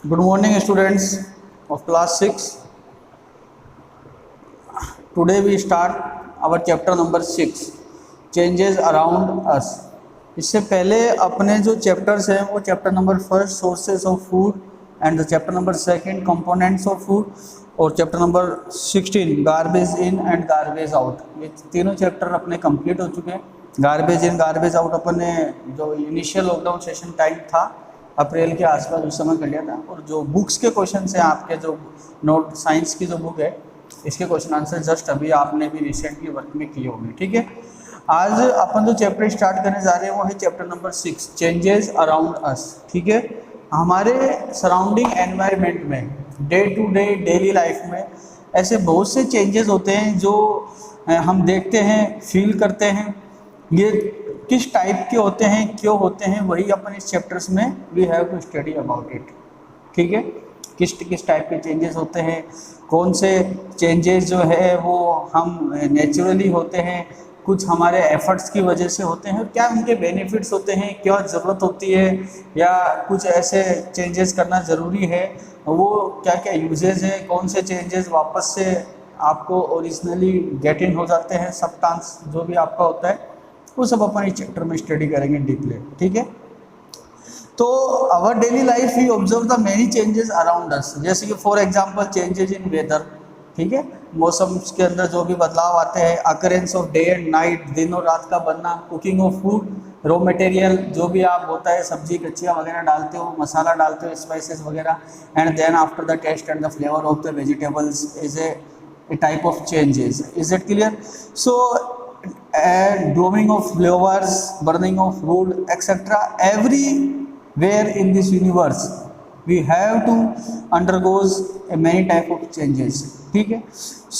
Good morning, students of class 6. Today we start our chapter number 6, changes around us. इससे पहले अपने जो chapters हैं वो chapter number 1 sources of food and the chapter number 2 components of food और chapter number 16 garbage in and garbage out, ये तीनों chapter अपने कंप्लीट हो चुके हैं। गार्बेज इन गार्बेज आउट अपन ने जो इनिशियल लॉकडाउन सेशन टाइम था अप्रैल के आसपास उस समय कर लिया था, और जो बुक्स के क्वेश्चन हैं आपके जो नोट साइंस की जो बुक है इसके क्वेश्चन आंसर जस्ट अभी आपने भी रिसेंटली वर्क में किए होंगे। ठीक है, आज अपन जो चैप्टर स्टार्ट करने जा रहे हैं वो है chapter number 6, changes around us. ठीक है, हमारे सराउंडिंग एनवायरनमेंट में day to day daily life में ऐसे बहुत से चेंजेस होते हैं जो हम देखते हैं, फील करते हैं। ये किस टाइप के होते हैं, क्यों होते हैं, वही अपन इस चैप्टर्स में we have to study about it. ठीक है, किस टाइप के चेंजेस होते हैं, कौन से चेंजेस जो है वो हम नेचुरली होते हैं, कुछ हमारे एफर्ट्स की वजह से होते हैं, क्या उनके बेनिफिट्स होते हैं, क्या ज़रूरत होती है, या कुछ ऐसे चेंजेस करना ज़रूरी है, वो क्या क्या यूजेस है, कौन से चेंजेस वापस से आपको ओरिजिनली गेट इन हो जाते हैं, सब्सटेंस जो भी आपका होता है वो सब अपन इस चैप्टर में स्टडी करेंगे डीपली। ठीक है, तो our daily life we observe the many changes around us, जैसे कि for example changes in weather. ठीक है, मौसम के अंदर जो भी बदलाव आते हैं, occurrence of day and night, दिन और रात का बनना, cooking of food, raw material जो भी आप होता है सब्जी कच्चियाँ वगैरह डालते हो, मसाला डालते हो, स्पाइसेस वगैरह, and then after the taste and the flavour of the vegetables is a type of changes. Is it clear? So blooming of flowers, burning of wood, etc. Everywhere in this universe we have to undergoes a many type of changes. ठीक है,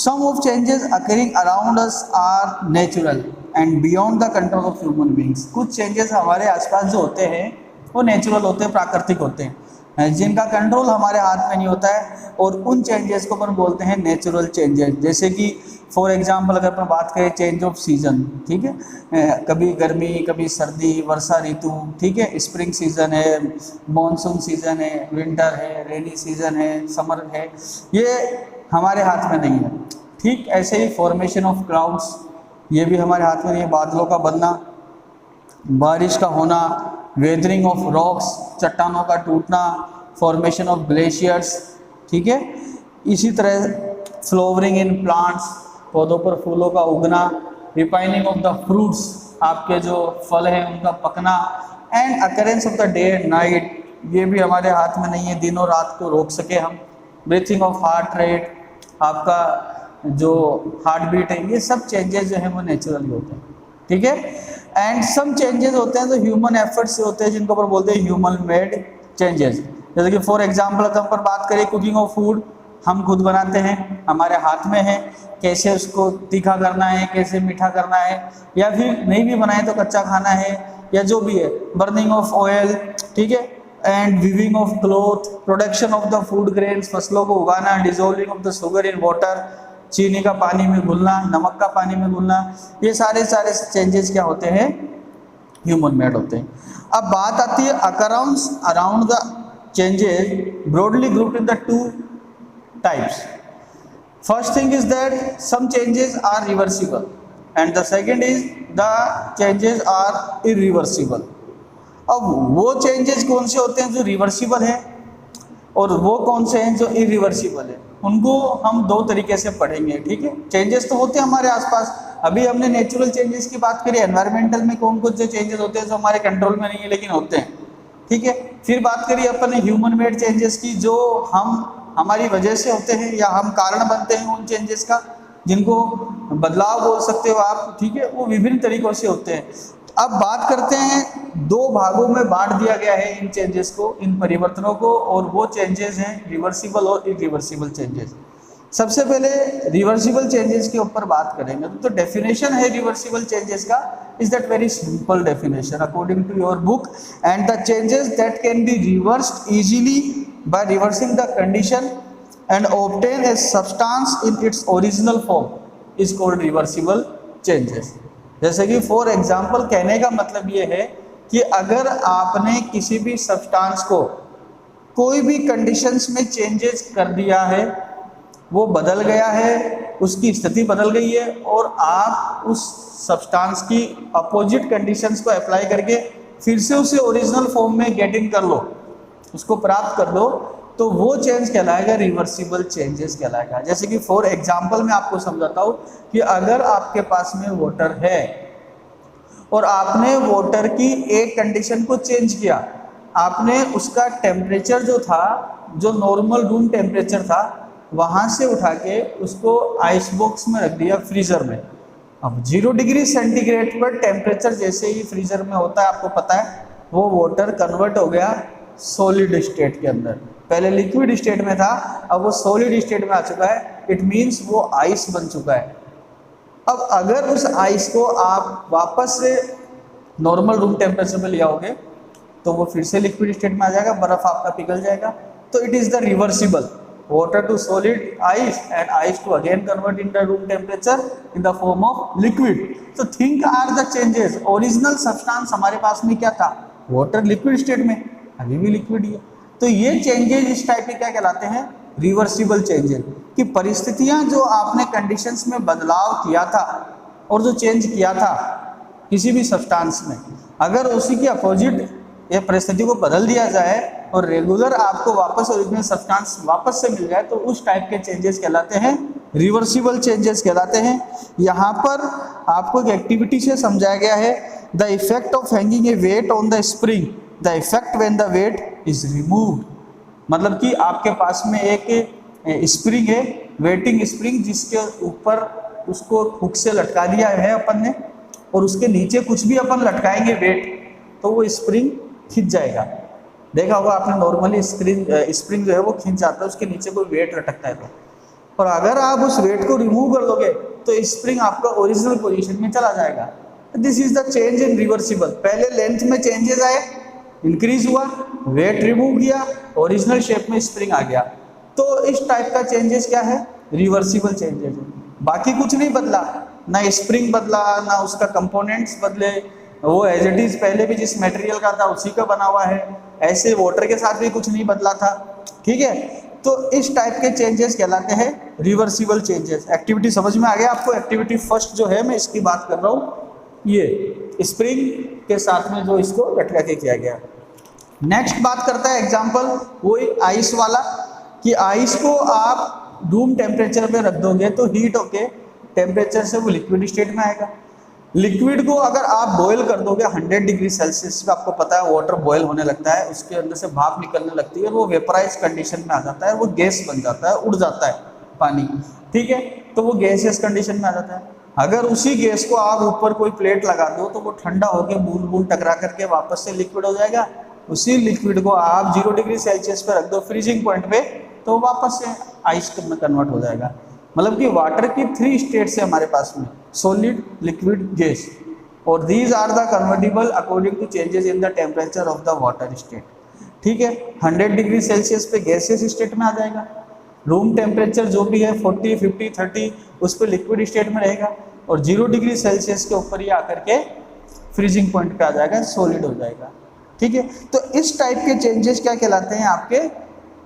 some of changes occurring around us are natural and beyond the control of human beings. कुछ changes हमारे आसपास जो होते हैं वो natural होते हैं, प्राकृतिक होते हैं, जिनका कंट्रोल हमारे हाथ में नहीं होता है, और उन चेंजेस को अपन बोलते हैं नेचुरल चेंजेस। जैसे कि फॉर एग्जांपल अगर अपन बात करें चेंज ऑफ सीजन, ठीक है, कभी गर्मी कभी सर्दी, वर्षा ऋतु, ठीक है, स्प्रिंग सीजन है, मॉनसून सीजन है, विंटर है, रेनी सीजन है, समर है, ये हमारे हाथ में नहीं है। ठीक ऐसे ही फॉर्मेशन ऑफ क्लाउड्स, ये भी हमारे हाथ में नहीं है, बादलों का बनना, बारिश का होना, वेदरिंग ऑफ रॉक्स, चट्टानों का टूटना, फॉर्मेशन ऑफ ग्लेशियर्स। ठीक है, इसी तरह फ्लावरिंग इन प्लांट्स, पौधों पर फूलों का उगना, रिपाइनिंग ऑफ द फ्रूट्स, आपके जो फल हैं उनका पकना, and occurrence of the day and night, ये भी हमारे हाथ में नहीं है, दिन और रात को रोक सके हम। ब्रीथिंग ऑफ हार्ट रेट, आपका जो हार्ट बीट है, ये सब चेंजेस जो हैं वो नेचुरली होते हैं। ठीक है, एंड सम चेंजेस होते हैं जो ह्यूमन एफर्ट से होते हैं, जिनको पर बोलते हैं ह्यूमन मेड चेंजेस। जैसे कि फॉर एग्जांपल अगर हम पर बात करें कुकिंग ऑफ फूड, हम खुद बनाते हैं, हमारे हाथ में है कैसे उसको तीखा करना है, कैसे मीठा करना है, या फिर नहीं भी बनाए तो कच्चा खाना है, या जो भी है। बर्निंग ऑफ ऑयल, ठीक है, and weaving of cloth, production of the food grains, फसलों को उगाना, dissolving of the sugar in water, चीनी का पानी में घुलना, नमक का पानी में घुलना, ये सारे चेंजेस क्या होते हैं, ह्यूमन मेड होते हैं। अब बात आती है occurrence around the changes, broadly grouped in the two types. First thing is that some changes are reversible and the second is the changes are irreversible. अब वो changes कौन से होते हैं जो रिवर्सिबल हैं और वो कौन से हैं जो इरिवर्सिबल है, उनको हम दो तरीके से पढ़ेंगे। ठीक है, चेंजेस तो होते हैं हमारे आसपास, अभी हमने नेचुरल चेंजेस की बात करी, एनवायरमेंटल में कौन कौन से चेंजेस होते हैं जो हमारे कंट्रोल में नहीं है लेकिन होते हैं। ठीक है, फिर बात करिए अपन ने ह्यूमन मेड चेंजेस की, जो हम हमारी वजह से होते हैं या हम कारण बनते हैं उन चेंजेस का, जिनको बदलाव बोल सकते हो आप। ठीक है, वो विभिन्न तरीकों से होते हैं। अब बात करते हैं, दो भागों में बांट दिया गया है इन चेंजेस को, इन परिवर्तनों को, और वो चेंजेस हैं रिवर्सिबल और इरिवर्सिबल चेंजेस। सबसे पहले रिवर्सिबल चेंजेस के ऊपर बात करेंगे, तो डेफिनेशन है रिवर्सिबल चेंजेस का, is that very simple definition according to your book, and the changes that can be reversed easily by reversing the condition and obtain a substance in its original form is called reversible changes. जैसे कि for example कहने का मतलब ये है कि अगर आपने किसी भी सब्सटेंस को कोई भी कंडीशंस में चेंजेस कर दिया है, वो बदल गया है, उसकी स्थिति बदल गई है, और आप उस सब्सटेंस की अपोजिट कंडीशंस को अप्लाई करके फिर से उसे ओरिजिनल फॉर्म में गेट इन कर लो, उसको प्राप्त कर लो, तो वो चेंज कहलाएगा रिवर्सिबल चेंजेस कहलाएगा। जैसे कि फॉर एग्जांपल मैं आपको समझाता हूँ कि अगर आपके पास में वाटर है और आपने वाटर की एक कंडीशन को चेंज किया, आपने उसका टेम्परेचर जो था, जो नॉर्मल रूम टेम्परेचर था, वहाँ से उठा के उसको आइस बॉक्स में रख दिया, फ्रीज़र में। अब 0 डिग्री सेंटीग्रेड पर टेम्परेचर जैसे ही फ्रीज़र में होता है, आपको पता है, वो वाटर कन्वर्ट हो गया सॉलिड स्टेट के अंदर। पहले लिक्विड स्टेट में था, अब वो सॉलिड स्टेट में आ चुका है। इट मीन्स वो आइस बन चुका है। अब अगर उस आइस को आप वापस से नॉर्मल रूम टेम्परेचर में ले आओगे तो वो फिर से लिक्विड स्टेट में आ जाएगा, बर्फ आपका पिघल जाएगा। तो it is the reversible, water to solid ice and ice to again convert in the room temperature in the form of liquid. So think are the changes. Original substance हमारे पास में क्या था, water liquid state में, अभी भी liquid ही है। तो ये changes इस टाइप के क्या कहलाते हैं, रिवर्सिबल चेंजेस, कि परिस्थितियां जो आपने कंडीशंस में बदलाव किया था और जो चेंज किया था किसी भी सब्सटेंस में, अगर उसी की अपोजिट ये परिस्थिति को बदल दिया जाए और रेगुलर आपको वापस ओरिजिनल सब्सटेंस वापस से मिल जाए, तो उस टाइप के चेंजेस कहलाते हैं रिवर्सिबल चेंजेस कहलाते हैं। यहाँ पर आपको एक एक्टिविटी से समझाया गया है, the effect of hanging a weight on the spring, the effect when the weight is removed. मतलब कि आपके पास में एक स्प्रिंग है, वेटिंग स्प्रिंग, जिसके ऊपर उसको हुक से लटका दिया है अपन ने, और उसके नीचे कुछ भी अपन लटकाएंगे वेट, तो वो स्प्रिंग खिंच जाएगा। देखा होगा आपने, नॉर्मली स्प्रिंग जो है वो खिंच जाता है, उसके नीचे कोई वेट लटकता है तो। और अगर आप उस वेट को रिमूव कर दोगे तो स्प्रिंग आपका ओरिजिनल पोजीशन में चला जाएगा। This is the change in reversible. पहले लेंथ में चेंजेस आए, इंक्रीज हुआ, वेट रिमूव किया, ओरिजिनल शेप में स्प्रिंग आ गया। तो इस टाइप का चेंजेस क्या है, रिवर्सिबल चेंजेस है। बाकी कुछ नहीं बदला, ना स्प्रिंग बदला, ना उसका कंपोनेंट्स बदले, वो एज इट इज पहले भी जिस मटेरियल का था उसी का बना हुआ है। ऐसे वाटर के साथ भी कुछ नहीं बदला था, ठीक है। तो इस टाइप के चेंजेस कहलाते हैं रिवर्सिबल चेंजेस। एक्टिविटी समझ में आ गया आपको। एक्टिविटी फर्स्ट जो है मैं इसकी बात कर रहा हूँ, ये स्प्रिंग के साथ में जो इसको लटका के किया गया। नेक्स्ट बात करता है एग्जाम्पल वही आइस वाला, कि आइस को आप रूम टेम्परेचर पे रख दोगे तो हीट होके टेम्परेचर से वो लिक्विड स्टेट में आएगा। लिक्विड को अगर आप बॉयल कर दोगे 100 डिग्री सेल्सियस पे, आपको पता है वाटर बॉयल होने लगता है, उसके अंदर से भाप निकलने लगती है, वो वेपराइज कंडीशन में आ जाता है, वो गैस बन जाता है, उड़ जाता है पानी, ठीक है। तो वो गैसियस कंडीशन में आ जाता है। अगर उसी गैस को आप ऊपर कोई प्लेट लगा दो तो वो ठंडा होकर बूंद बूंद टकरा करके वापस से लिक्विड हो जाएगा। उसी लिक्विड को आप 0 डिग्री सेल्सियस पे रख दो फ्रीजिंग पॉइंट पे, तो वापस से आइस में कन्वर्ट हो जाएगा। मतलब कि वाटर की 3 स्टेट्स है हमारे पास में, सॉलिड, लिक्विड, गैस, और these are the convertible according to changes in the temperature of the water state, ठीक है। 100 डिग्री सेल्सियस पे गैसियस स्टेट में आ जाएगा, रूम टेम्परेचर जो भी है 40, 50, 30 उस पर लिक्विड स्टेट में रहेगा, और 0 डिग्री सेल्सियस के ऊपर ही आकर के फ्रीजिंग पॉइंट पे आ जाएगा, सॉलिड हो जाएगा, ठीक है। तो इस टाइप के चेंजेस क्या कहलाते हैं, आपके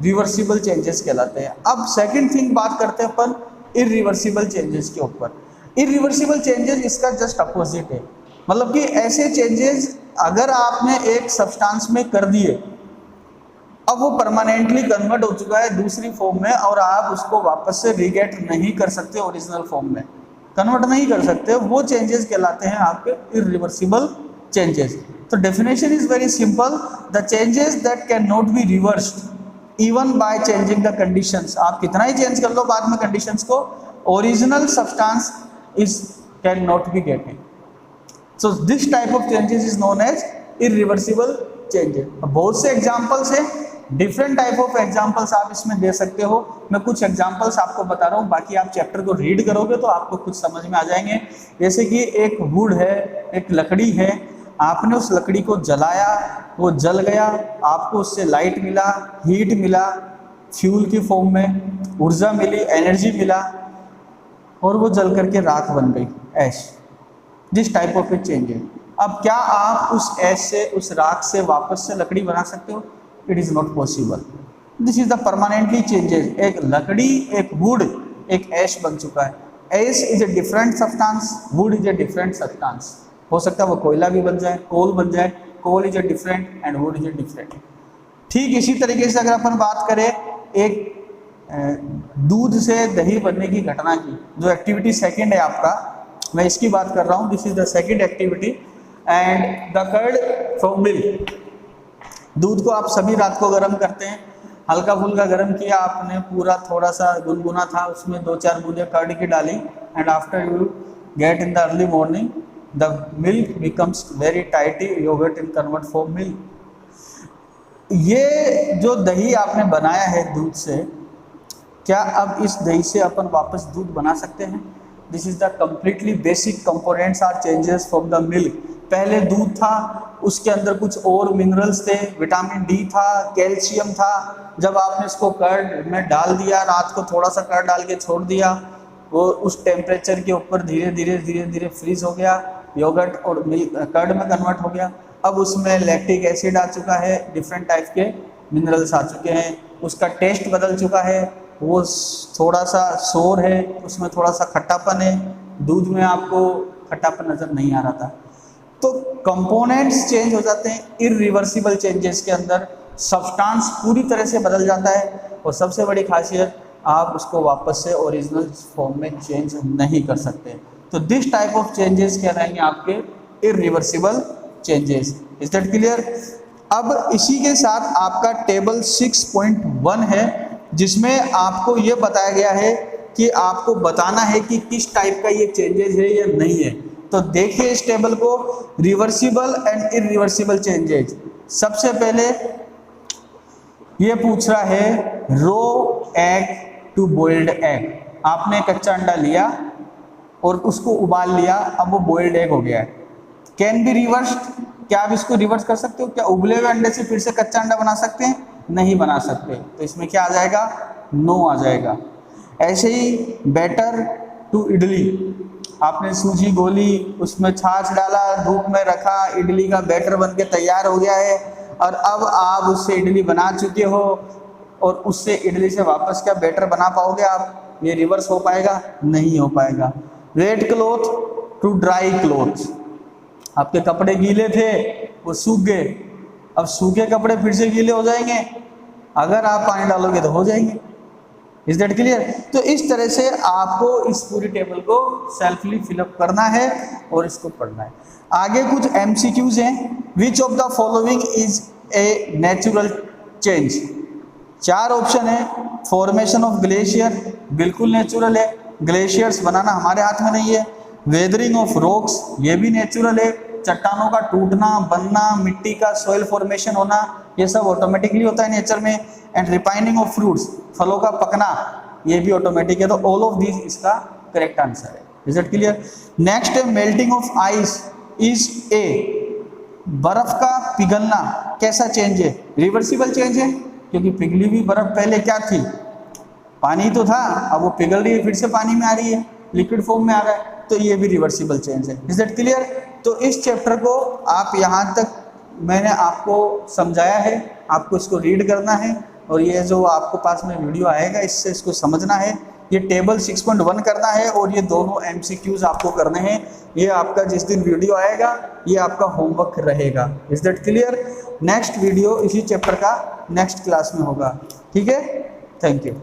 रिवर्सिबल चेंजेस कहलाते हैं। अब सेकंड थिंग बात करते हैं अपन इरिवर्सिबल चेंजेस के ऊपर। इरिवर्सिबल चेंजेस इसका जस्ट अपोजिट है। मतलब कि ऐसे चेंजेस अगर आपने एक सब्सटेंस में कर दिए, अब वो परमानेंटली कन्वर्ट हो चुका है दूसरी फॉर्म में, और आप उसको वापस से रीगेट नहीं कर सकते, ओरिजिनल फॉर्म में कन्वर्ट नहीं कर सकते, वो चेंजेस कहलाते हैं आपके इरिवर्सिबल चेंजेस। तो definition is very simple, the changes that can not be reversed even by changing the conditions. आप कितना ही चेंज कर लो बाद में कंडीशंस को, original substance is can not be getting. So this type of changes is known as irreversible changes. बहुत से examples हैं, different type of examples आप इसमें दे सकते हो। मैं कुछ एग्जांपल्स आपको बता रहा हूँ, बाकी आप चैप्टर को रीड करोगे तो आपको कुछ समझ में आ जाएंगे। जैसे कि एक वुड है, एक लकड़ी है, आपने उस लकड़ी को जलाया, वो जल गया, आपको उससे लाइट मिला, हीट मिला, फ्यूल की फॉर्म में ऊर्जा मिली, एनर्जी मिला, और वो जल करके राख बन गई, ash. This type of a changes. अब क्या आप उस ऐश से, उस राख से वापस से लकड़ी बना सकते हो? It is not possible. This is the permanently changes. एक लकड़ी, एक वुड, एक ऐश बन चुका है। Ash is a different substance, wood is a different substance. हो सकता है वो कोयला भी बन जाए, कोल बन जाए। Coal is a different and wood is a different. ठीक इसी तरीके से अगर अपन बात करें एक दूध से दही बनने की घटना की, जो एक्टिविटी सेकंड है आपका, मैं इसकी बात कर रहा हूँ। This is the second activity and the curd from milk. दूध को आप सभी रात को गर्म करते हैं, हल्का फुल्का गर्म किया आपने, पूरा थोड़ा सा गुनगुना था, उसमें 2-4 बूंदें कर्ड की डाली and after you get in the early morning the milk becomes very tighty, yoghurt in convert for milk. ये जो दही आपने बनाया है दूध से, क्या अब इस दही से अपन वापस दूध बना सकते हैं? This is the completely basic components are changes from the milk. पहले दूध था, उसके अंदर कुछ और मिनरल्स थे, विटामिन डी था, कैल्शियम था। जब आपने इसको कर्ड में डाल दिया, रात को थोड़ा सा कर्ड डाल के छोड़ दिया, वो उस टेम्परेचर के ऊपर धीरे धीरे फ्रीज हो गया, योगर्ट और मिल्क कर्ड में कन्वर्ट हो गया। अब उसमें लैक्टिक एसिड आ चुका है, डिफरेंट टाइप के मिनरल्स आ चुके हैं, उसका टेस्ट बदल चुका है, वो थोड़ा सा सोर है, उसमें थोड़ा सा खट्टापन है। दूध में आपको खट्टापन नज़र नहीं आ रहा था। तो कंपोनेंट्स चेंज हो जाते हैं, इरिवर्सिबल चेंजेस के अंदर सब्सटेंस पूरी तरह से बदल जाता है। और सबसे बड़ी खासियत, आप उसको वापस से ओरिजिनल फॉर्म में चेंज नहीं कर सकते। तो दिस टाइप ऑफ चेंजेस क्या रहेंगे आपके? Irreversible changes. Is that clear? अब इसी के साथ आपका टेबल 6.1 है, जिसमें आपको ये बताया गया है कि आपको बताना है कि किस टाइप का ये चेंजेस है या नहीं है। तो देखिए इस टेबल को, रिवर्सिबल एंड इरिवर्सिबल चेंजेस। सबसे पहले ये पूछ रहा है रो एग टू बॉइल्ड एग। आपने कच्चा अंडा लिया और उसको उबाल लिया, अब वो बॉइल्ड एग हो गया है। कैन बी रिवर्स्ड, क्या आप इसको रिवर्स कर सकते हो? क्या उबले हुए अंडे से फिर से कच्चा अंडा बना सकते हैं? नहीं बना सकते। तो इसमें क्या आ जाएगा? नो आ जाएगा। ऐसे ही बेटर टू इडली, आपने सूजी गोली, उसमें छाछ डाला, धूप में रखा, इडली का बैटर बन के तैयार हो गया है, और अब आप उससे इडली बना चुके हो, और उससे इडली से वापस क्या बैटर बना पाओगे आप? ये रिवर्स हो पाएगा? नहीं हो पाएगा। Wet cloth to dry cloth, आपके कपड़े गीले थे, वो सूख गए, अब सूखे कपड़े फिर से गीले हो जाएंगे, अगर आप पानी डालोगे तो हो जाएंगे। Is that clear? तो इस तरह से आपको इस पूरी टेबल को सेल्फली फिलअप करना है और इसको पढ़ना है। आगे कुछ MCQs हैं। Which of the following is a natural change? 4 option है। फॉर्मेशन ऑफ ग्लेशियर, बिल्कुल नेचुरल है, ग्लेशियर्स बनाना हमारे हाथ में नहीं है। वेदरिंग ऑफ रॉक्स, ये भी नेचुरल है, चट्टानों का टूटना, बनना, मिट्टी का सॉइल फॉर्मेशन होना, ये सब ऑटोमेटिकली होता है नेचर में। एंड रिपाइनिंग ऑफ फ्रूट्स, फलों का पकना, ये भी ऑटोमेटिक है। तो ऑल ऑफ दिस इसका करेक्ट आंसर है। Is it clear? नेक्स्ट है melting of ice is a, बर्फ का पिघलना कैसा चेंज है? रिवर्सिबल चेंज है, क्योंकि पिघली हुई बर्फ पहले क्या थी? पानी तो था, अब वो पिघल रही है, फिर से पानी में आ रही है, लिक्विड फॉर्म में आ रहा है, तो ये भी रिवर्सिबल चेंज है। Is that clear? तो इस चैप्टर को आप यहाँ तक मैंने आपको समझाया है, आपको इसको रीड करना है, और ये जो आपको पास में वीडियो आएगा इससे इसको समझना है। ये टेबल 6.1 करना है, और ये दोनों MCQs आपको करने हैं। ये आपका जिस दिन वीडियो आएगा ये आपका होमवर्क रहेगा। Is that clear? Next video इसी चैप्टर का नेक्स्ट क्लास में होगा। ठीक है, थैंक यू।